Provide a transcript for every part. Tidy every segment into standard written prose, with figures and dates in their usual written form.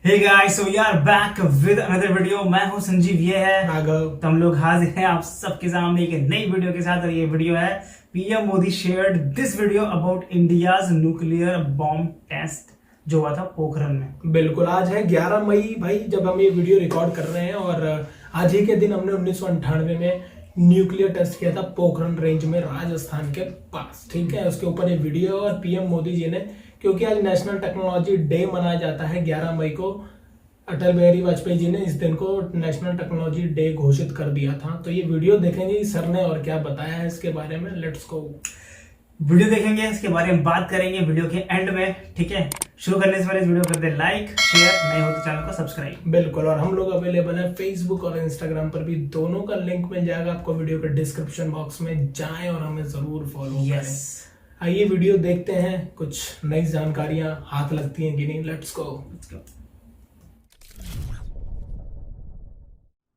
Hey guys, so we are back with another video. मैं हूं संजीव, ये है राघव। तो हम लोग हाजिर हैं आप सबके सामने एक नई वीडियो के साथ। और ये वीडियो है PM Modi shared this video about India's nuclear bomb test जो हुआ था पोखरण में। बिल्कुल, आज है 11 मई भाई, जब हम ये वीडियो रिकॉर्ड कर रहे हैं। और आज ही के दिन हमने 1998 में न्यूक्लियर टेस्ट किया था पोखरण रेंज में, राजस्थान के पास। ठीक है, उसके ऊपर ये वीडियो। और पीएम मोदी जी ने, क्योंकि आज नेशनल टेक्नोलॉजी डे मनाया जाता है 11 मई को, अटल बिहारी वाजपेयी जी ने इस दिन को नेशनल टेक्नोलॉजी डे घोषित कर दिया था। तो ये वीडियो देखेंगे सर ने और क्या बताया है इसके बारे में। लेट्स गो, वीडियो देखेंगे, इसके बारे में बात करेंगे वीडियो के एंड में। ठीक है, शुरू करने से पहले इस वीडियो को कर दे लाइक, शेयर, नए हो तो चैनल को सब्सक्राइब। बिल्कुल। और हम लोग अवेलेबल है फेसबुक और इंस्टाग्राम पर भी, दोनों का लिंक मिल जाएगा आपको वीडियो के डिस्क्रिप्शन बॉक्स में। जाएं और हमें जरूर फॉलो करें। आइए वीडियो देखते हैं, कुछ नई जानकारियां हाथ लगती हैं कि नहीं। Let's go.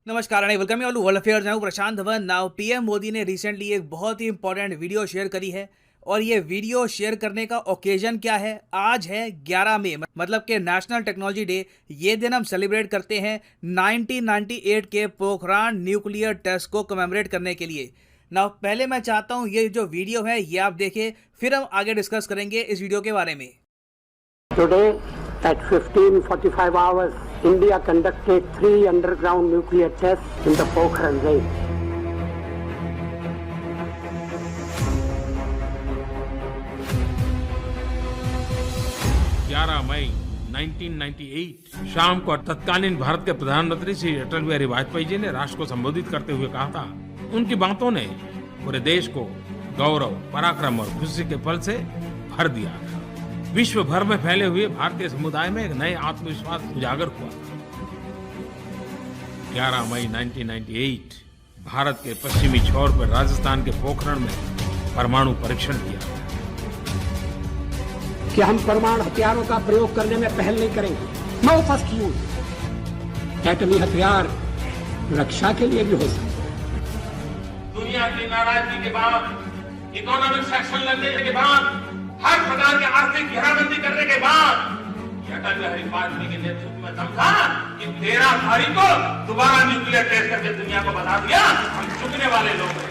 नमस्कार and welcome you all to world affairs. मैं हूं प्रशांत धवन। नाउ पीएम मोदी ने रिसेंटली एक बहुत ही इंपॉर्टेंट वीडियो शेयर करी है, और ये वीडियो शेयर करने का ओकेजन क्या है? आज है 11 मई, मतलब कि नेशनल टेक्नोलॉजी डे। ये दिन हम सेलिब्रेट करते हैं 1998 के पोखरण न्यूक्लियर टेस्ट को कमेमोरेट करने के लिए। नाउ पहले मैं चाहता हूं ये जो वीडियो है ये आप देखें, फिर हम आगे डिस्कस करेंगे इस वीडियो के बारे में। Today at 15:45 hours, India conducted 3 underground nuclear tests in the Pokhran range. मई 1998 शाम को तत्कालीन भारत के प्रधानमंत्री श्री अटल बिहारी वाजपेयी जी ने राष्ट्र को संबोधित करते हुए कहा था, उनकी बातों ने पूरे देश को गौरव, पराक्रम और खुशी के पल से भर दिया था। विश्व भर में फैले हुए भारतीय समुदाय में एक नए आत्मविश्वास उजागर हुआ था। 11 मई 1998 भारत के पश्चिमी छोर पर राजस्थान के पोखरण में परमाणु परीक्षण किया गया कि हम परमाणु हथियारों का प्रयोग करने में पहल नहीं करेंगे। No first use. एटमी हथियार रक्षा के लिए भी हो सकते हैं। दुनिया की नाराजगी के बाद, इकोनॉमिक सेक्शन लगने के बाद, हर प्रकार के आर्थिक घेराबंदी करने के बाद, अटल बिहारी वाजपेयी के नेतृत्व में समझा कि 13 तारीख को दोबारा न्यूक्लियर टेस्ट करके दुनिया को बता दिया हम झुकने वाले लोग हैं।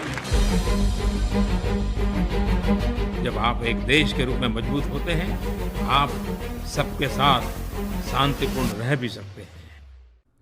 जब आप एक देश के रूप में मजबूत होते हैं, आप सबके साथ शांतिपूर्ण रह भी सकते हैं।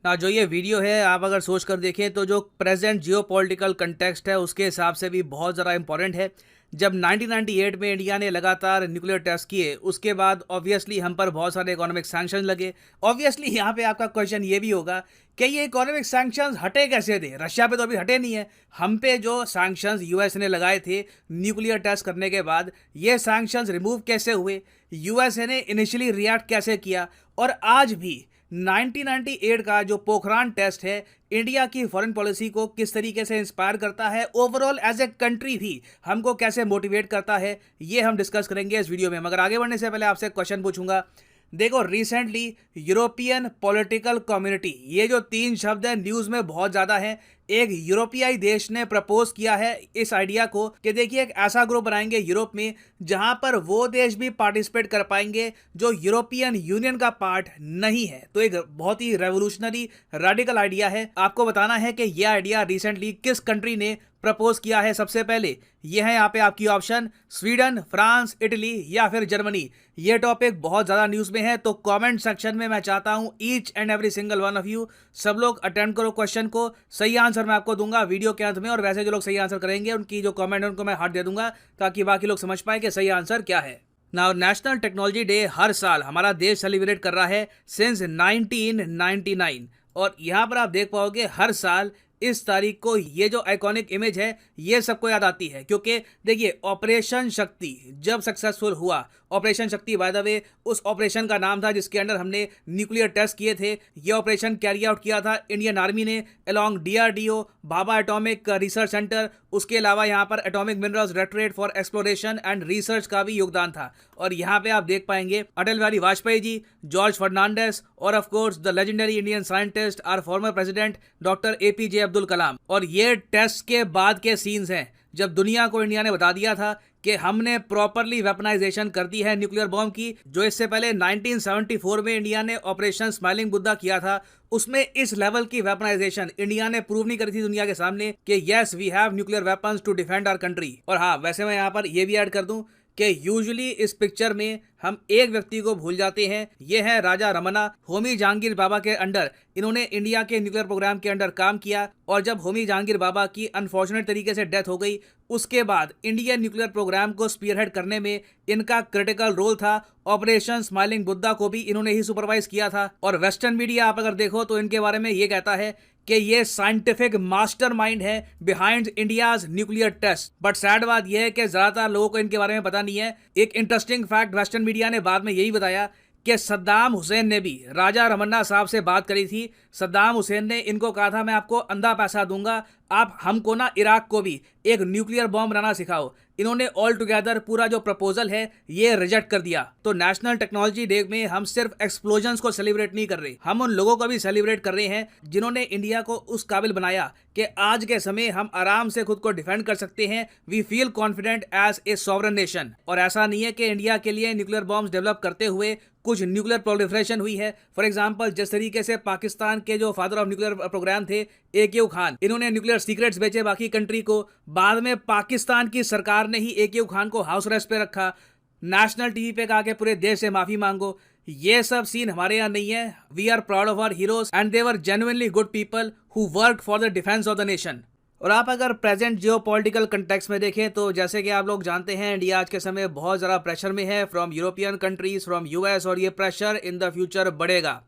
ना जो ये वीडियो है, आप अगर सोच कर देखें तो जो प्रेजेंट जियोपॉलिटिकल कंटेक्स्ट है उसके हिसाब से भी बहुत ज़्यादा इंपॉर्टेंट है। जब 1998 में इंडिया ने लगातार न्यूक्लियर टेस्ट किए, उसके बाद ऑब्वियसली हम पर बहुत सारे इकोनॉमिक सैंक्शन लगे। ऑब्वियसली यहाँ पे आपका क्वेश्चन ये भी होगा कि ये इकोनॉमिक सैंक्शंस हटे कैसे थे? रशिया पे तो अभी हटे नहीं है। हम पे जो सैंक्शंस यूएस ने लगाए थे न्यूक्लियर टेस्ट करने के बाद, ये सैंक्शंस रिमूव कैसे हुए? यूएसए ने इनिशियली रिएक्ट कैसे किया? और आज भी 1998 का जो पोखरण टेस्ट है इंडिया की फॉरेन पॉलिसी को किस तरीके से इंस्पायर करता है, ओवरऑल एज ए कंट्री भी हमको कैसे मोटिवेट करता है, ये हम डिस्कस करेंगे इस वीडियो में। मगर आगे बढ़ने से पहले आपसे क्वेश्चन पूछूंगा। देखो, रिसेंटली यूरोपियन पॉलिटिकल कम्युनिटी, ये जो 3 शब्द है न्यूज़ में बहुत ज़्यादा है। एक यूरोपियाई देश ने प्रपोज किया है इस आइडिया को कि देखिए एक ऐसा ग्रुप बनाएंगे यूरोप में जहां पर वो देश भी पार्टिसिपेट कर पाएंगे जो यूरोपियन यूनियन का पार्ट नहीं है। तो एक बहुत ही रेवोल्यूशनरी रेडिकल आइडिया है। आपको बताना है कि यह आइडिया रिसेंटली किस कंट्री ने प्रपोज किया है। सबसे पहले ये है यहाँ पे आपकी ऑप्शन, स्वीडन, फ्रांस, इटली या फिर जर्मनी। ये टॉपिक बहुत ज़्यादा न्यूज़ में है, तो कमेंट सेक्शन में मैं चाहता हूँ each and every single one of you, सब लोग अटेम्प्ट करो क्वेश्चन को। सही आंसर मैं आपको दूंगा वीडियो के अंत में, और वैसे जो लोग सही आंसर करेंगे उनकी जो कमेंट है उनको मैं हार्ट दे दूंगा, ताकि बाकी लोग समझ पाए कि सही आंसर क्या है। नाउ नेशनल टेक्नोलॉजी डे हर साल हमारा देश सेलिब्रेट कर रहा है सिंस 1999, और यहाँ पर आप देख पाओगे हर साल इस तारीख को ये जो आइकॉनिक इमेज है ये सबको याद आती है। क्योंकि देखिए, ऑपरेशन शक्ति जब सक्सेसफुल हुआ, ऑपरेशन शक्ति बाय द वे उस ऑपरेशन का नाम था जिसके अंडर हमने न्यूक्लियर टेस्ट किए थे। ये ऑपरेशन कैरी आउट किया था इंडियन आर्मी ने along DRDO, Bhabha atomic research centre, उसके अलावा यहाँ पर atomic minerals directorate for exploration and research का भी योगदान था। और यहाँ पे आप देख पाएंगे अटल बिहारी वाजपेयी जी, जॉर्ज फर्नांडिस और of course the legendary Indian scientist or former president doctor APJ Abdul Kalam. और ये टेस्ट के बाद के सीन्स हैं जब दुनिया को इंडिया ने बता दिया था कि हमने प्रॉपरली वेपनाइजेशन कर दी है न्यूक्लियर बॉम्ब की। जो इससे पहले 1974 में इंडिया ने ऑपरेशन स्माइलिंग बुद्धा किया था, उसमें इस लेवल की वेपनाइजेशन इंडिया ने प्रूव नहीं करी थी दुनिया के सामने कि yes we have nuclear weapons to defend our country. और हाँ, वैसे मैं यहाँ पर यह भी ऐड कर दूं कि यूजुअली इस पिक्चर में हम एक व्यक्ति को भूल जाते हैं, ये है राजा रमन्ना। होमी जहांगीर बाबा के अंडर इन्होंने इंडिया के न्यूक्लियर प्रोग्राम के अंडर काम किया, और जब होमी जहांगीर बाबा की अनफॉर्चुनेट तरीके से डेथ हो गई, उसके बाद इंडियन न्यूक्लियर प्रोग्राम को स्पीयरहेड करने में इनका क्रिटिकल रोल था। ऑपरेशन स्माइलिंग बुद्धा को भी इन्होंने ही सुपरवाइज किया था, और वेस्टर्न मीडिया आप अगर देखो तो इनके बारे में ये कहता है कि ये साइंटिफिक मास्टरमाइंड है behind India's nuclear test. But sad बात यह है कि ज्यादातर लोगों को इनके बारे में पता नहीं है। एक इंटरेस्टिंग फैक्ट वेस्टर्न मीडिया ने बाद में यही बताया कि सद्दाम हुसैन ने भी राजा रमन्ना साहब से बात करी थी। सद्दाम हुसैन ने इनको कहा था मैं आपको अंधा पैसा दूंगा, आप हमको ना इराक को भी एक न्यूक्लियर बॉम्ब बनाना सिखाओ। इन्होंने ऑल टुगेदर पूरा जो प्रपोजल है ये रिजेक्ट कर दिया। तो नेशनल टेक्नोलॉजी डे में हम सिर्फ एक्सप्लोजन्स को सेलिब्रेट नहीं कर रहे, हम उन लोगों को भी सेलिब्रेट कर रहे हैं जिन्होंने इंडिया को उस काबिल बनाया कि आज के समय हम आराम से खुद को डिफेंड कर सकते हैं। We feel confident as a sovereign nation. और ऐसा नहीं है कि इंडिया के लिए न्यूक्लियर बॉम्ब्स डेवलप करते हुए कुछ न्यूक्लियर प्रोलिफरेशन हुई है। फॉर एग्जांपल, जिस तरीके से पाकिस्तान के जो फादर ऑफ न्यूक्लियर प्रोग्राम थे AQ खान, इन्होंने न्यूक्लियर सीक्रेट्स बेचे बाकी कंट्री को, बाद में पाकिस्तान की सरकार ने ही AQ खान को हाउस अरेस्ट पे रखा, नेशनल टीवी पे कहा कि पूरे देश से माफी मांगो। ये सब सीन हमारे यहाँ नहीं है। We are proud of our heroes and they were genuinely good people who work for the defence of the nation. और आप अगर प्रेजेंट जियोपॉलिटिकल कंटेक्स्ट में देखें तो जैसे कि आप लोग जानते हैं इंडिया आज के समय बहुत ज़्यादा प्रेशर में है from European countries, from US, और ये प्रेशर इन द फ्यूचर बढ़ेगा।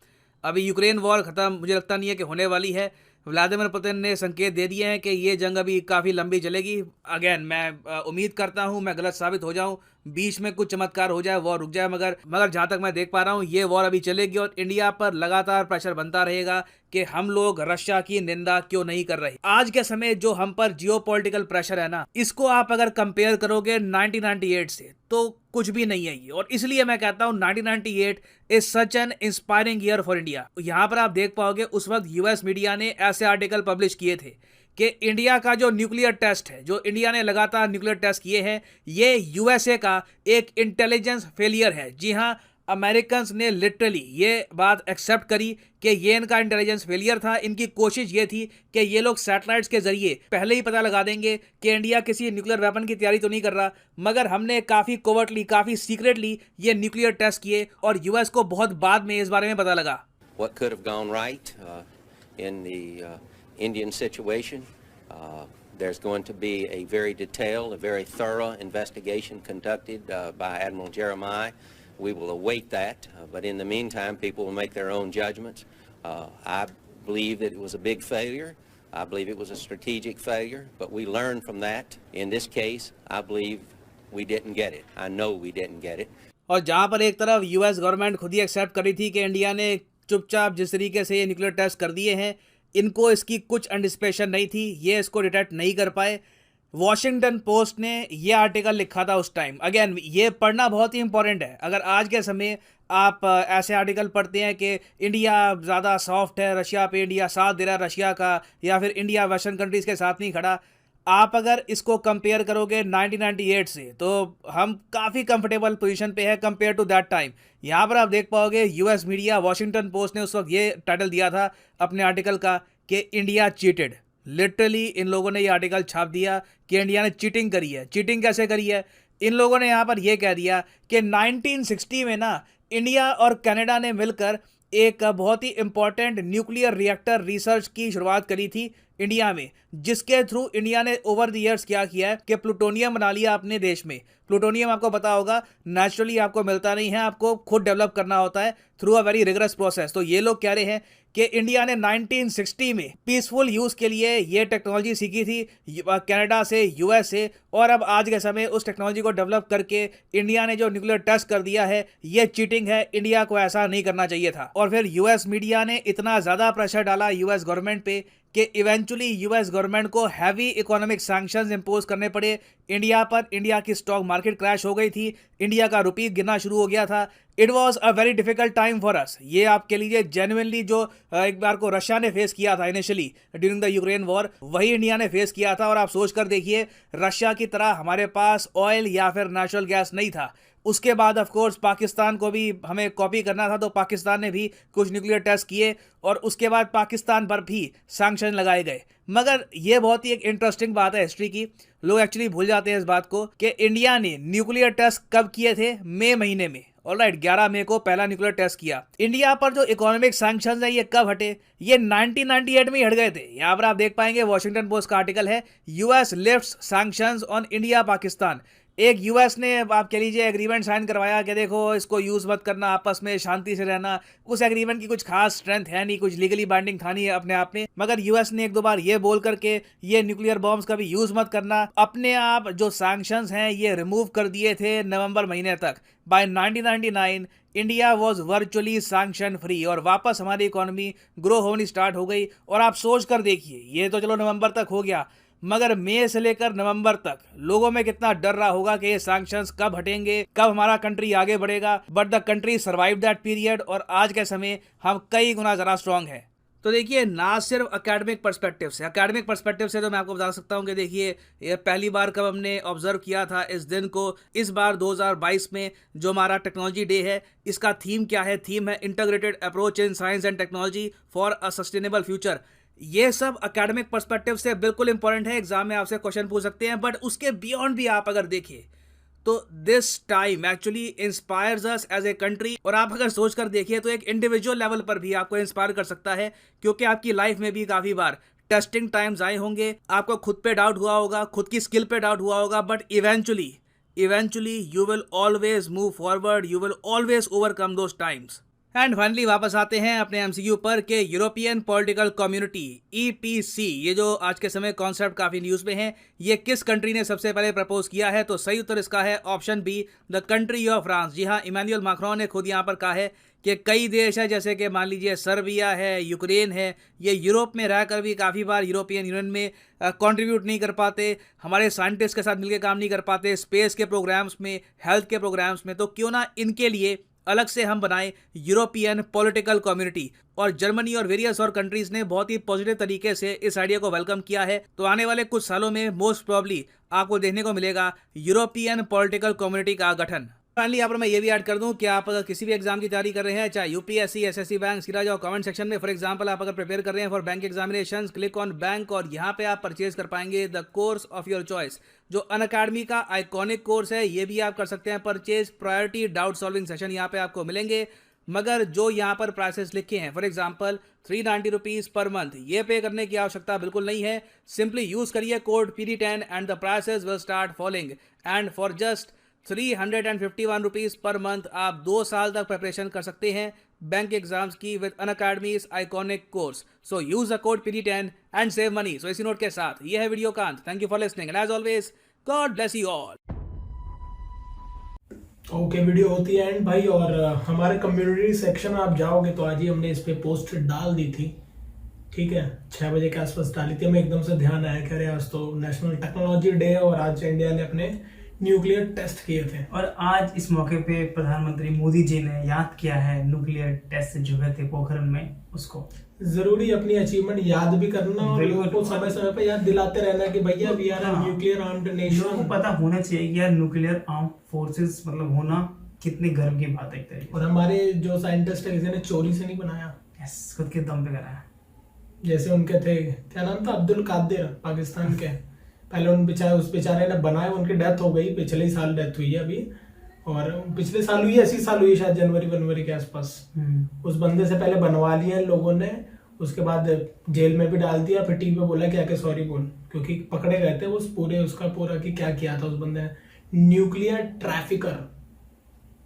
अभी यूक्रेन वॉर ख़त्म मुझे लगता नहीं है कि होने वाली है। व्लादिमीर पुतिन ने संकेत दे दिए हैं कि ये जंग अभी काफ़ी लंबी चलेगी। अगेन मैं उम्मीद करता हूँ मैं गलत साबित हो जाऊँ, बीच में कुछ चमत्कार हो जाए, वॉर रुक जाए, मगर जहाँ तक मैं देख पा रहा हूँ ये वॉर अभी चलेगी और इंडिया पर लगातार प्रेशर बनता रहेगा कि हम लोग रशिया की निंदा क्यों नहीं कर रहे। आज के समय जो हम पर जियोपॉलिटिकल प्रेशर है ना, इसको आप अगर कंपेयर करोगे 1998 से तो कुछ भी नहीं है ये। और इसलिए मैं कहता हूँ 1998 is such an inspiring year for India. यहाँ पर आप देख पाओगे उस वक्त US मीडिया ने ऐसे आर्टिकल पब्लिश किए थे कि इंडिया का जो न्यूक्लियर टेस्ट है, जो इंडिया ने लगातार न्यूक्लियर टेस्ट किए हैं, ये USA का एक इंटेलिजेंस फेलियर है। जी हाँ, अमेरिकन्स ने लिटरली ये बात एक्सेप्ट करी कि ये इनका इंटेलिजेंस फेलियर था। इनकी कोशिश ये थी कि ये लोग सैटेलाइट्स के जरिए पहले ही पता लगा देंगे कि इंडिया किसी न्यूक्लियर वेपन की तैयारी तो नहीं कर रहा, मगर हमने काफ़ी कोवर्टली, काफ़ी सीक्रेटली ये न्यूक्लियर टेस्ट किए और US को बहुत बाद में इस बारे में पता लगा। What could have gone right in the Indian situation? There's going to be a very detailed, a very thorough investigation conducted by Admiral Jeremiah. We will await that, but in the meantime, people will make their own judgments. I believe that it was a big failure. I believe it was a strategic failure, but we learned from that. In this case, I believe we didn't get it. I know we didn't get it. और जहाँ पर एक तरफ US government खुद ही accept करी थी कि India ने चुपचाप जिस तरीके से ये न्यूक्लियर टेस्ट कर दिए हैं, इनको इसकी कुछ एंटिसिपेशन नहीं थी, ये इसको डिटेक्ट नहीं कर पाए। वॉशिंगटन पोस्ट ने ये आर्टिकल लिखा था उस टाइम। अगेन ये पढ़ना बहुत ही इंपॉर्टेंट है। अगर आज के समय आप ऐसे आर्टिकल पढ़ते हैं कि इंडिया ज़्यादा सॉफ्ट है, रशिया पे इंडिया साथ दे रहा है रशिया का, या फिर इंडिया वेस्टर्न कंट्रीज़ के साथ नहीं खड़ा, आप अगर इसको कंपेयर करोगे 1998 से तो हम काफ़ी कंफर्टेबल पोजीशन पे है कंपेयर टू दैट टाइम। यहाँ पर आप देख पाओगे US मीडिया, वॉशिंगटन पोस्ट ने उस वक्त ये टाइटल दिया था अपने आर्टिकल का कि इंडिया चीटेड। लिटरली इन लोगों ने ये आर्टिकल छाप दिया कि इंडिया ने चीटिंग करी है। चीटिंग कैसे करी है? इन लोगों ने यहाँ पर यह कह दिया कि 1960 में ना इंडिया और कनाडा ने मिलकर एक बहुत ही इंपॉर्टेंट न्यूक्लियर रिएक्टर रिसर्च की शुरुआत करी थी इंडिया में, जिसके थ्रू इंडिया ने ओवर द ईयर्स क्या किया है कि प्लूटोनियम बना लिया अपने देश में। प्लूटोनियम आपको पता होगा नेचुरली आपको मिलता नहीं है, आपको खुद डेवलप करना होता है through a very rigorous process. तो ये लोग कह रहे हैं कि इंडिया ने 1960 में पीसफुल यूज़ के लिए ये टेक्नोलॉजी सीखी थी कनाडा से, US से, और अब आज के समय उस टेक्नोलॉजी को डेवलप करके इंडिया ने जो न्यूक्लियर टेस्ट कर दिया है ये चीटिंग है। इंडिया को ऐसा नहीं करना चाहिए था। और फिर US मीडिया ने इतना ज़्यादा प्रेशर डाला US गवर्नमेंट पे कि इवेंचुअली US गवर्नमेंट को हैवी इकोनॉमिक सैंक्शंस इंपोज करने पड़े। इंडिया पर इंडिया की स्टॉक मार्केट क्रैश हो गई थी, इंडिया का रुपी गिरना शुरू हो गया था। It was a very difficult time for us. ये आपके लिए जेन्युइनली जो एक बार को रशिया ने फेस किया था initially during the Ukraine war, वही इंडिया ने फेस किया था। और आप सोच कर देखिए, रशिया की तरह हमारे पास ऑयल या फिर नेचुरल गैस नहीं था। उसके बाद ऑफ कोर्स पाकिस्तान को भी हमें कॉपी करना था, तो पाकिस्तान ने भी कुछ न्यूक्लियर टेस्ट किए और उसके बाद पाकिस्तान पर भी सैंक्शन लगाए गए। मगर ये बहुत ही एक इंटरेस्टिंग बात है हिस्ट्री की, लोग एक्चुअली भूल जाते हैं इस बात को कि इंडिया ने न्यूक्लियर टेस्ट कब किए थे, मई महीने में। ऑलराइट, 11 मई को पहला न्यूक्लियर टेस्ट किया। इंडिया पर जो इकोनॉमिक सैंक्शंस है ये कब हटे, ये 1998 में ही हट गए थे। यहाँ पर आप देख पाएंगे वॉशिंगटन पोस्ट का आर्टिकल है, US lifts sanctions on India Pakistan. एक यूएस ने आप कह लीजिए एग्रीमेंट साइन करवाया कि देखो इसको यूज़ मत करना, आपस में शांति से रहना। उस एग्रीमेंट की कुछ खास स्ट्रेंथ है नहीं, कुछ लीगली बाइंडिंग था नहीं अपने आप में, मगर यूएस ने एक दो बार ये बोल करके ये न्यूक्लियर बॉम्ब्स का भी यूज़ मत करना, अपने आप जो सैंक्शंस हैं ये रिमूव कर दिए थे नवंबर महीने तक। By 1999 India was virtually sanction free और वापस हमारी इकोनॉमी ग्रो होनी स्टार्ट हो गई। और आप सोच कर देखिए, ये तो चलो नवंबर तक हो गया, मगर मई से लेकर नवंबर तक लोगों में कितना डर रहा होगा कि ये सैंक्शंस कब हटेंगे, कब हमारा कंट्री आगे बढ़ेगा। But the country survive that period और आज के समय हम कई गुना ज़्यादा स्ट्रांग है। तो देखिए, ना सिर्फ एकेडमिक पर्सपेक्टिव से तो मैं आपको बता सकता हूँ कि देखिए ये पहली बार कब हमने ऑब्जर्व किया था इस दिन को, इस बार 2022 में जो हमारा टेक्नोलॉजी डे है, इसका थीम क्या है, थीम है integrated approach in science and technology for a sustainable future. ये सब एकेडमिक पर्सपेक्टिव से बिल्कुल इंपॉर्टेंट है, एग्जाम में आपसे क्वेश्चन पूछ सकते हैं। बट उसके बियॉन्ड भी आप अगर देखिए तो this time actually inspires us as a country. और आप अगर सोच कर देखिए तो एक इंडिविजुअल लेवल पर भी आपको इंस्पायर कर सकता है, क्योंकि आपकी लाइफ में भी काफ़ी बार टेस्टिंग टाइम्स आए होंगे, आपको खुद पे डाउट हुआ होगा, खुद की स्किल पे डाउट हुआ होगा, but eventually you will always move forward, you will always overcome those times. And finally वापस आते हैं अपने एमसीक्यू पर कि यूरोपियन पॉलिटिकल कम्युनिटी EPC, ये जो आज के समय कॉन्सेप्ट काफ़ी न्यूज़ में है, ये किस कंट्री ने सबसे पहले प्रपोज किया है? तो सही उत्तर इसका है option B, the country of France. जी हाँ, इमैनुअल मैक्रोन ने खुद यहाँ पर कहा है कि कई देश है, जैसे कि मान लीजिए सर्बिया है, यूक्रेन है, ये यूरोप में रहकर भी काफ़ी बार यूरोपियन यूनियन में कंट्रीब्यूट नहीं कर पाते, हमारे साइंटिस्ट के साथ मिलकर काम नहीं कर पाते, स्पेस के प्रोग्राम्स में, हेल्थ के प्रोग्राम्स में। तो क्यों ना इनके लिए अलग से हम बनाएं यूरोपियन पॉलिटिकल कम्युनिटी। और जर्मनी और वेरियस और कंट्रीज ने बहुत ही पॉजिटिव तरीके से इस आइडिया को वेलकम किया है। तो आने वाले कुछ सालों में मोस्ट प्रॉब्ली आपको देखने को मिलेगा यूरोपियन पॉलिटिकल कम्युनिटी का गठन। फाइनली यहाँ पर मैं ये भी ऐड कर दूं कि आप अगर किसी भी एग्जाम की तैयारी कर रहे हैं, चाहे UPSC, SSC बैंक, सीधा जाओ कमेंट सेक्शन में। फॉर एग्जांपल आप अगर प्रिपेयर कर रहे हैं for bank examinations, click on bank और यहाँ पे आप परचेज कर पाएंगे the course of your choice, जो अनअकैडमी का आइकॉनिक कोर्स है। ये भी आप कर सकते हैं purchase. Priority doubt solving session यहाँ पे आपको मिलेंगे, मगर जो यहाँ पर प्राइसेस लिखे हैं, for example 390 rupees per month, ये पे करने की आवश्यकता बिल्कुल नहीं है। सिंपली यूज करिए code PD10 and the prices will start following. And for just 351 rupees per month आप 2 साल तक प्रिपरेशन कर सकते हैं बैंक एग्जाम्स की with Unacademy's iconic course. So use the code PD10 and save money. So इसी note के साथ ये है वीडियो का अंत। Thank you for listening and as always God bless you all. Okay, video होती है एंड भाई। और हमारे कम्युनिटी सेक्शन में आप जाओगे तो आज ही हमने इस पे पोस्ट डाल दी थी, ठीक है, 6 बजे के आसपास डाली थी। हमें एकदम से ध्यान आया कि आज तो नेशनल टेक्नोलॉजी डे है और आज इंडिया ने अपने न्यूक्लियर टेस्ट किए थे। और आज इस मौके पे प्रधानमंत्री मोदी जी ने याद किया है न्यूक्लियर टेस्ट जो हुए थे पोखरण में, उसको जरूरी अपनी अचीवमेंट याद भी करना और लोगों को समय समय पर याद दिलाते रहना कि भैया we are a nuclear armed nation. लोगों को पता होना चाहिए कि यार न्यूक्लियर आर्म फोर्सेस मतलब होना कितनी गर्व की बात है एक तरीके। और हमारे जो साइंटिस्ट है किसी ने चोरी से नहीं बनाया, यस, खुद के दम पे कराया। जैसे उनके थे, क्या नाम था, अब्दुल कादिर, पाकिस्तान के, पहले उस बेचारे ने बनाए, उनकी डेथ हो गई, पिछले साल डेथ हुई है अभी, और पिछले साल हुई, इसी साल हुई शायद जनवरी के आसपास। उस बंदे से पहले बनवा लिया लोगों ने, उसके बाद जेल में भी डाल दिया, फिर टीवी पे बोला कि आके सॉरी बोल, क्योंकि पकड़े गए थे उस उसका पूरा कि क्या किया था उस बंदे ने। न्यूक्लियर ट्रैफिकर,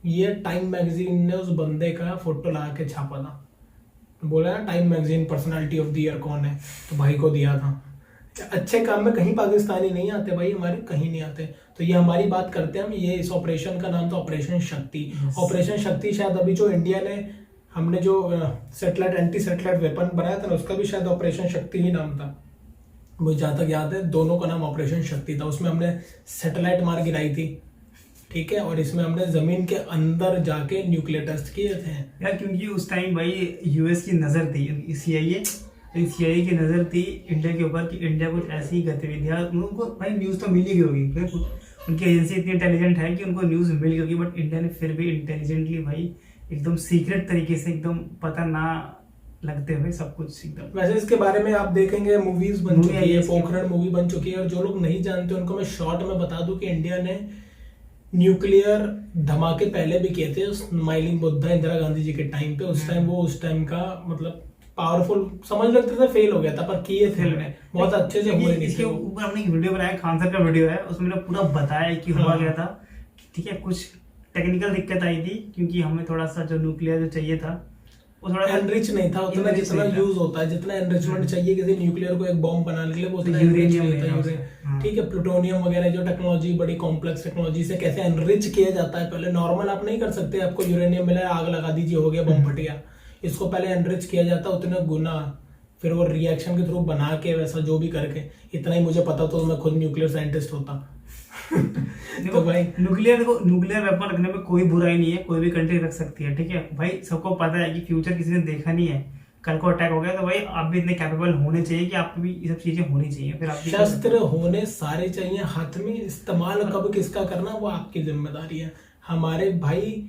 ये टाइम मैगजीन ने उस बंदे का फोटो लगा के छापा था। बोला ना time magazine personality of the year कौन है, तो भाई को दिया था। अच्छे काम में कहीं पाकिस्तानी नहीं आते भाई, हमारे कहीं नहीं आते। तो ये हमारी बात करते हैं हम, ये इस ऑपरेशन का नाम था ऑपरेशन शक्ति। ऑपरेशन शक्ति शायद अभी जो इंडिया ने, हमने जो सैटेलाइट एंटी सैटेलाइट वेपन बनाया था ना, उसका भी शायद ऑपरेशन शक्ति ही नाम था। मुझे जहाँ तक याद है दोनों का नाम ऑपरेशन शक्ति था। उसमें हमने सैटेलाइट मार गिराई थी, ठीक है, और इसमें हमने जमीन के अंदर जाके न्यूक्लियर टेस्ट किए थे यार, क्योंकि उस टाइम भाई यूएस की नजर थी, सीआईए की नजर थी इंडिया के ऊपर कि इंडिया कुछ ऐसी गतिविधियां, उनको भाई न्यूज तो मिल ही गई होगी, उनकी एजेंसी इतनी इंटेलिजेंट है कि उनको न्यूज मिल गई होगी, बट इंडिया ने फिर भी इंटेलिजेंटली भाई एकदम सीक्रेट तरीके से, एकदम पता ना लगते हुए सब कुछ एकदम। वैसे इसके बारे में आप देखेंगे मूवीज बन चुकी है, पोखरण मूवी बन चुकी है, और जो लोग नहीं जानते उनको मैं शॉर्ट में बता दूं कि इंडिया ने न्यूक्लियर धमाके पहले भी किए थे, स्माइलिंग बुद्धा इंदिरा गांधी जी के टाइम पे। उस टाइम का मतलब पावरफुल समझ लगते थे, फेल हो गया था, पर किए थे उन्होंने बहुत अच्छे से हुए। इसके ऊपर हमने एक वीडियो बनाया, खान सर का वीडियो है, उसमें मैंने पूरा बताया कि हुआ गया था, ठीक है। कुछ टेक्निकल दिक्कत आई थी क्योंकि हमें थोड़ा सा जो न्यूक्लियर जो चाहिए था वो थोड़ा एनरिच नहीं था उतना, जितना यूज होता है, जितना एनरिचमेंट चाहिए किसी न्यूक्लियर को एक बॉम्ब बनाने के लिए, वो उतना यूरेनियम नहीं था, ठीक है। प्लूटोनियम वगैरह जो टेक्नोलॉजी, बड़ी कॉम्प्लेक्स टेक्नोलॉजी से कैसे एनरिच किया जाता है, पहले नॉर्मल आप नहीं कर सकते, आपको यूरेनियम मिला आग लगा दीजिए हो गया बम फट गया। इसको पहले एनरिच किया जाता है उतने गुना, फिर वो रिएक्शन के थ्रू बना के वैसा जो भी करके, इतना ही मुझे पता तो मैं खुद न्यूक्लियर साइंटिस्ट होता। देखो भाई, न्यूक्लियर वेपन रखने में कोई बुराई नहीं है, कोई भी कंट्री रख सकती है, ठीक है भाई। सबको पता है कि फ्यूचर किसी ने देखा नहीं है, कल को अटैक हो गया तो भाई आप भी इतने कैपेबल होने चाहिए कि आपको भी ये सब चीजें होनी चाहिए, फिर आप शस्त्र होने सारे चाहिए हाथ में, इस्तेमाल कब किसका करना वो आपकी जिम्मेदारी है। हमारे भाई,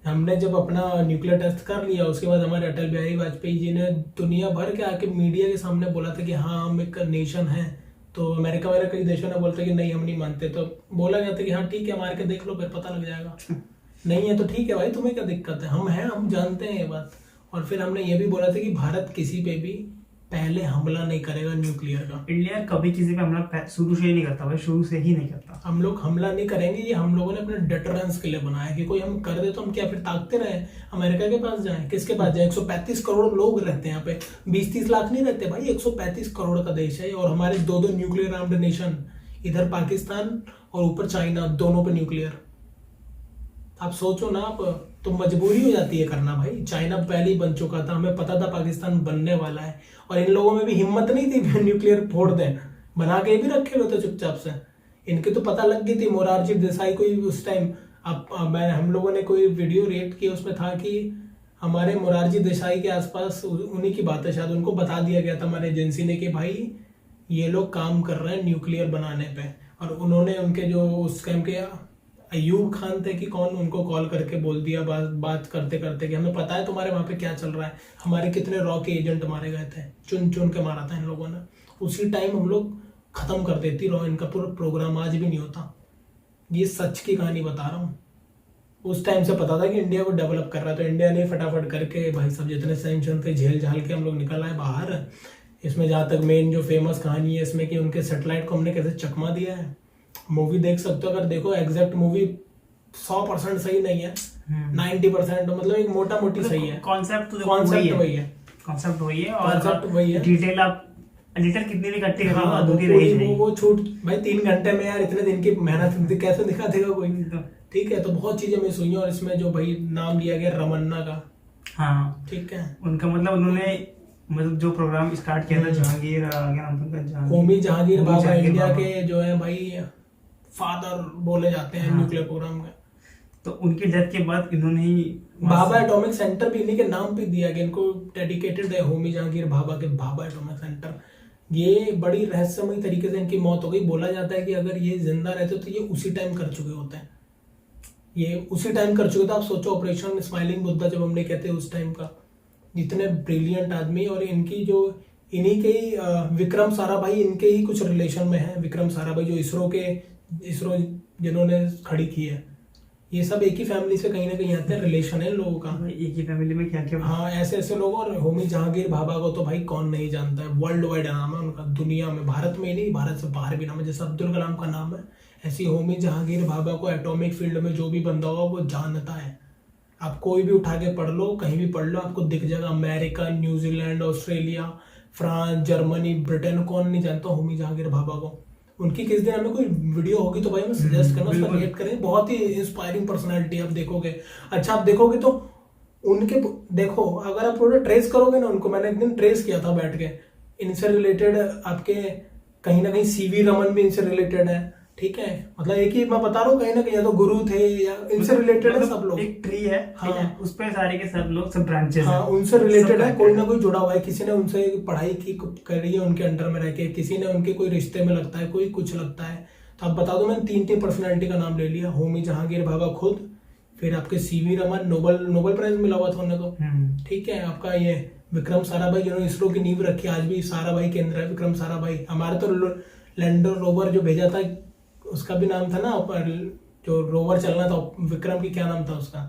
हमने जब अपना न्यूक्लियर टेस्ट कर लिया, उसके बाद हमारे अटल बिहारी वाजपेयी जी ने दुनिया भर के आके मीडिया के सामने बोला था कि हाँ हम एक नेशन है, तो अमेरिका वगैरह कई देशों ने बोलते कि नहीं हम नहीं मानते, तो बोला गया था कि हाँ ठीक है मार के देख लो फिर पता लग जाएगा, नहीं है तो ठीक है भाई, तुम्हें क्या दिक्कत है, हम हैं, हम जानते हैं ये बात। और फिर हमने ये भी बोला था कि भारत किसी पे भी पहले हमला नहीं करेगा न्यूक्लियर का। इंडिया कभी किसी पे हमला शुरू से ही नहीं करता भाई, शुरू से ही नहीं करता। हम लोग हमला नहीं करेंगे, ये हम लोगों ने अपने डिटरेंस के लिए बनाया कि कोई हम कर दे तो हम क्या फिर ताकते रहे, अमेरिका के पास जाएं, किसके पास जाएं? 135 करोड़ लोग रहते हैं यहाँ पे, 20-30 लाख नहीं रहते भाई, 135 करोड़ का देश है, और हमारे 2 न्यूक्लियर आर्म्ड नेशन, इधर पाकिस्तान और ऊपर चाइना, दोनों पे न्यूक्लियर। आप सोचो ना, आप तो मजबूरी हो जाती है करना भाई। चाइना पहले ही बन चुका था, हमें पता था पाकिस्तान बनने वाला है, और इन लोगों में भी हिम्मत नहीं थी न्यूक्लियर फोड़ दें, बना के भी रखे हुए थे चुपचाप से। इनके तो पता लग गई थी, मोरारजी देसाई को उस टाइम हम लोगों ने कोई वीडियो रिएक्ट किया, उसमें था कि हमारे मोरारजी देसाई के आसपास उन्हीं की बात है शायद, उनको बता दिया गया था हमारे एजेंसी ने कि भाई ये लोग काम कर रहे हैं न्यूक्लियर बनाने पे, और उन्होंने उनके जो उस टाइम के अयूब खान थे कि कौन, उनको कॉल करके बोल दिया बात करते करते कि हमें पता है तुम्हारे वहाँ पे क्या चल रहा है, हमारे कितने रॉ के एजेंट मारे गए थे, चुन चुन के मारा था इन लोगों ने। उसी टाइम हम लोग खत्म कर देती रॉ, इनका पूरा प्रोग्राम आज भी नहीं होता। ये सच की कहानी बता रहा हूँ। उस टाइम से पता था कि इंडिया को डेवलप कर रहा है, तो इंडिया ने फटाफट करके भाई सब जितने सैंक्शन थे झेल झाल के हम लोग निकल आए बाहर। इसमें जहाँ तक मेन जो फेमस कहानी है इसमें कि उनके सैटेलाइट को हमने कैसे चकमा दिया है, मूवी देख सकते हो। अगर देखो एग्जैक्ट मूवी 100% सही नहीं है, 90% मतलब एक मोटा मोटी सही है। कॉन्सेप्ट वही है, कॉन्सेप्ट वही है, डिटेल आप एडिटर कितनी भी इकट्ठी करवा अधूरी रहेगी। वो छूट भाई 3 घंटे में यार इतने दिन की मेहनत कैसे दिखा देगा कोई, ठीक है। तो बहुत चीजें मिस हुई हैं, और इसमें जो भाई नाम लिया गया रमन्ना का, हाँ ठीक है, उनका मतलब उन्होंने मतलब जो प्रोग्राम स्टार्ट किया था जहांगीर, क्या नाम था उनका, होमी जहांगीर बाबा, इंडिया के जो है भाई फादर बोले जाते हैं न्यूक्लियर प्रोग्राम के। तो उनकी डेथ के बाद इन्होंने ही भाभा एटॉमिक सेंटर भी इन्हीं के नाम पे दिया गया, इनको डेडिकेटेड है होमी जहांगीर भाभा के भाभा एटॉमिक सेंटर। ये बड़ी रहस्यमयी तरीके से इनकी मौत हो गई। बोला जाता है कि अगर ये जिंदा रहते तो ये उसी टाइम कर चुके होते हैं, ये उसी टाइम कर चुके थे। आप सोचो ऑपरेशन स्माइलिंग बुद्धा जब हमने कहते हैं उस टाइम का, जितने ब्रिलियंट आदमी, और इनकी जो इन्हीं के ही विक्रम साराभाई इनके ही कुछ रिलेशन में है। विक्रम साराभाई जो इसरो जिन्होंने खड़ी की है, ये सब एक ही फैमिली से कहीं ना कहीं आते हैं, रिलेशन है लोगों का। एक ही फैमिली में क्या क्या, हाँ ऐसे ऐसे लोग। और होमी जहांगीर भाभा को तो भाई कौन नहीं जानता है, वर्ल्ड वाइड नाम है उनका, दुनिया में, भारत में ही नहीं भारत से बाहर भी नाम है। जैसे अब्दुल कलाम का नाम है, ऐसी होमी जहांगीर भाभा को एटॉमिक फील्ड में जो भी बंदा होगा वो जानता है। आप कोई भी उठा के पढ़ लो, कहीं भी पढ़ लो, आपको दिख जाएगा। America, New Zealand, Australia, France, Germany, Britain, कौन नहीं जानता होमी जहांगीर भाभा को। उनकी किस दिन हमें कोई वीडियो होगी तो भाई मैं सजेस्ट करना, उसका रिएक्ट करें। बहुत ही इंस्पायरिंग पर्सनालिटी आप देखोगे। अच्छा आप देखोगे तो उनके, देखो अगर आप थोड़ा ट्रेस करोगे ना उनको, मैंने एक दिन ट्रेस किया था बैठ के, इनसे रिलेटेड आपके कहीं ना कहीं सीवी रमन भी इनसे रिलेटेड है, ठीक है। मतलब एक ही मैं बता रहा हूँ, कहीं ना कहीं या तो गुरु थे या इनसे रिलेटेड है सब लोग। एक ट्री है, ठीक है, हाँ। उस पे सारे के सब लोग सब ब्रांचेस हाँ, हैं, उनसे रिलेटेड है, सब कोई ना कोई जुड़ा हुआ है। किसी ने उनसे पढ़ाई की करी है उनके अंडर में रह के, किसी ने उनके कोई रिश्ते में लगता है, कोई कुछ लगता है। तो आप बता दो, मैंने 3 पर्सनैलिटी का नाम ले लिया, होमी जहांगीर भाभा खुद, फिर आपके सीवी रमन, नोबेल प्राइज मिला हुआ था उन्हें तो, ठीक है। आपका ये विक्रम साराभाई जिन्होंने इसरो की नींव रखी, आज भी साराभाई केंद्र है विक्रम साराभाई। हमारे तो लैंडर रोवर जो भेजा था उसका भी नाम था ना, जो रोवर चलना था विक्रम की, क्या नाम था उसका।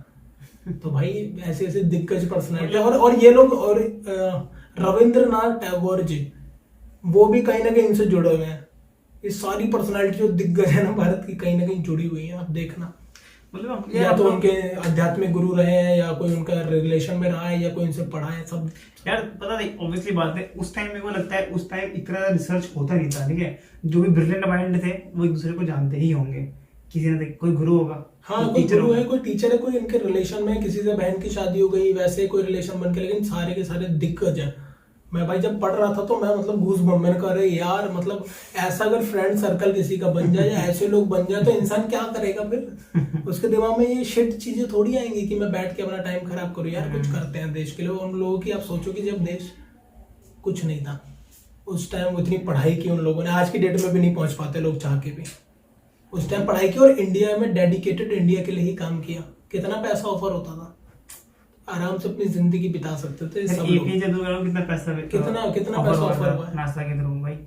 तो भाई ऐसे ऐसे दिग्गज पर्सनैलिटी, और ये लोग, और रविंद्रनाथ टैगोर जी, वो भी कहीं ना कहीं इनसे जुड़े हुए हैं। ये सारी पर्सनैलिटी जो दिग्गज है ना भारत की, कहीं ना कहीं जुड़ी हुई है। आप देखना, मतलब या तो उनके आध्यात्मिक गुरु रहे हैं, या कोई उनका रिलेशन में रहा है, या कोई उनसे पढ़ा है, सब। यार पता नहीं, ऑब्वियसली बात है, उस टाइम मेरे को लगता है उस टाइम इतना रिसर्च होता नहीं था, ठीक है। जो भी ब्रिलियंट माइंड थे वो एक दूसरे को जानते ही होंगे, किसी ने कोई गुरु होगा, हाँ, कोई गुरु है, कोई टीचर है, कोई इनके रिलेशन में, किसी से बहन की शादी हो गई, वैसे कोई रिलेशन बन के, लेकिन सारे के सारे दिग्गज है। मैं भाई जब पढ़ रहा था तो मैं मतलब घूस बम, मैंने कहा अरे यार, मतलब ऐसा अगर फ्रेंड सर्कल किसी का बन जाए या ऐसे लोग बन जाए तो इंसान क्या करेगा फिर। उसके दिमाग में ये शिट चीजें थोड़ी आएंगी कि मैं बैठ के अपना टाइम खराब करूँ। यार कुछ करते हैं देश के लिए। उन लोगों की आप सोचो कि जब देश कुछ नहीं था उस टाइम, इतनी पढ़ाई की उन लोगों ने, आज की डेट में भी नहीं पहुंच पाते लोग चाह के भी। उस टाइम पढ़ाई की और इंडिया में डेडिकेटेड इंडिया के लिए ही काम किया। कितना पैसा ऑफर होता था, आराम से अपनी जिंदगी बिता सकते थे सब लोग। कितना पैसा पैसा ऑफर हुआ है नासा के थ्रू, भाई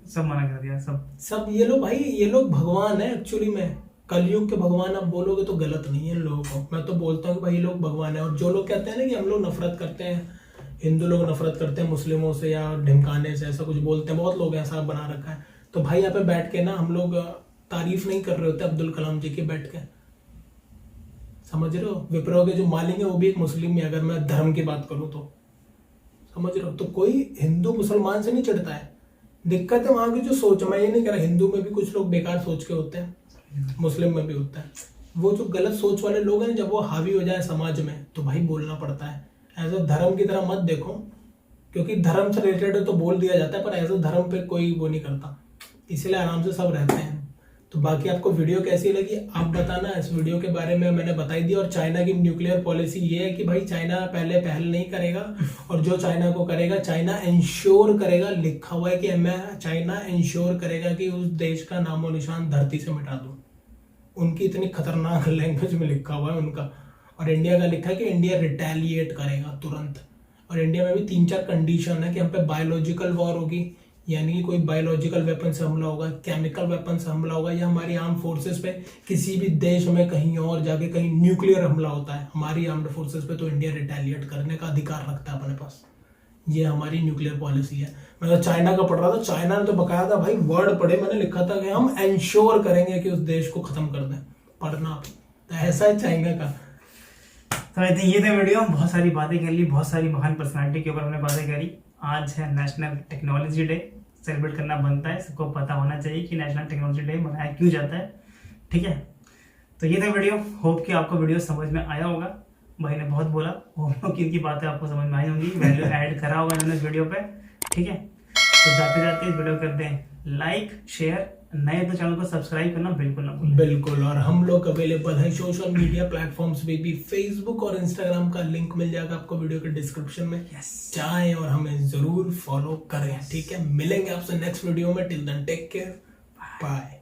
सब मना कर दिया, सब। ये लोग भाई, ये लोग भगवान है एक्चुअली में, कलयुग के भगवान। आप बोलोगे तो गलत नहीं है इन लोगों को। मैं तो बोलता हूँ कि भाई लोग भगवान है। और जो लोग कहते हैं ना कि हम लोग नफरत करते हैं, हिंदू लोग नफरत करते हैं मुस्लिमों से या ढिमकाने से, ऐसा कुछ बोलते हैं, बहुत लोग ऐसा बना रखा है। तो भाई यहाँ पे बैठ के ना हम लोग तारीफ नहीं कर रहे होते अब्दुल कलाम जी की बैठ के, समझ रहे हो। विप्रो के जो मालिक है वो भी एक मुस्लिम है, अगर मैं धर्म की बात करूं तो, समझ रहे हो। तो कोई हिंदू मुसलमान से नहीं चिढ़ता है। दिक्कत है वहां की जो सोच। मैं ये नहीं कह रहा, हिंदू में भी कुछ लोग बेकार सोच के होते हैं, मुस्लिम में भी होता है। वो जो गलत सोच वाले लोग हैं, जब वो हावी हो जाए समाज में तो भाई बोलना पड़ता है। एज अ धर्म की तरह मत देखो, क्योंकि धर्म से रिलेटेड है तो बोल दिया जाता है, पर एज अ धर्म पे कोई वो नहीं करता, इसलिए आराम से सब रहते हैं। तो बाकी आपको वीडियो कैसी लगी आप बताना। इस वीडियो के बारे में मैंने बता ही दिया। और चाइना की न्यूक्लियर पॉलिसी ये है कि भाई चाइना पहल नहीं करेगा, और जो चाइना को करेगा चाइना इंश्योर करेगा, लिखा हुआ है कि मैं चाइना इंश्योर करेगा कि उस देश का नामो निशान धरती से मिटा दूं। उनकी इतनी खतरनाक लैंग्वेज में लिखा हुआ है उनका। और इंडिया का लिखा है कि इंडिया रिटेलिएट करेगा तुरंत। और इंडिया में भी 3-4 कंडीशन है कि हम पे बायोलॉजिकल वॉर होगी, यानी कि कोई बायोलॉजिकल वेपन से हमला होगा, केमिकल वेपन से हमला होगा, या हमारी आर्म फोर्सेस पे किसी भी देश में कहीं और जाके कहीं न्यूक्लियर हमला होता है हमारी आर्म्ड फोर्सेस पे, तो इंडिया रिटेलिएट करने का अधिकार रखता है अपने पास। ये हमारी न्यूक्लियर पॉलिसी है। मैं तो चाइना का पढ़ रहा था, चाइना ने तो बकाया था भाई वर्ड पढ़े, मैंने लिखा था कि हम एंश्योर करेंगे कि उस देश को खत्म कर दें। पढ़ना आप, तो ऐसा है चाइना का। तो आई थिंक ये था वीडियो। बहुत सारी बातें कर ली, बहुत सारी महान पर्सनालिटी के ऊपर हमने बातें करी। आज है नेशनल टेक्नोलॉजी डे, सेलिब्रेट करना बनता है, सबको पता होना चाहिए कि नेशनल टेक्नोलॉजी डे मनाया क्यों जाता है, ठीक है। तो ये था वीडियो। होप कि आपको वीडियो समझ में आया होगा। भाई ने बहुत बोला, होप कि इनकी बातें आपको समझ में आई होंगी, वैल्यू ऐड करा होगा इन्होंने इस वीडियो पे, ठीक है। तो जाते जाते इस वीडियो करते हैं लाइक शेयर, नए तो चैनल को सब्सक्राइब करना बिल्कुल ना भूलें। बिल्कुल। और हम लोग अवेलेबल हैं सोशल मीडिया प्लेटफॉर्म्स पे भी, फेसबुक और इंस्टाग्राम का लिंक मिल जाएगा आपको वीडियो के डिस्क्रिप्शन में। जाएं और हमें जरूर फॉलो करें, ठीक है। मिलेंगे आपसे नेक्स्ट वीडियो में। Till then take care, bye.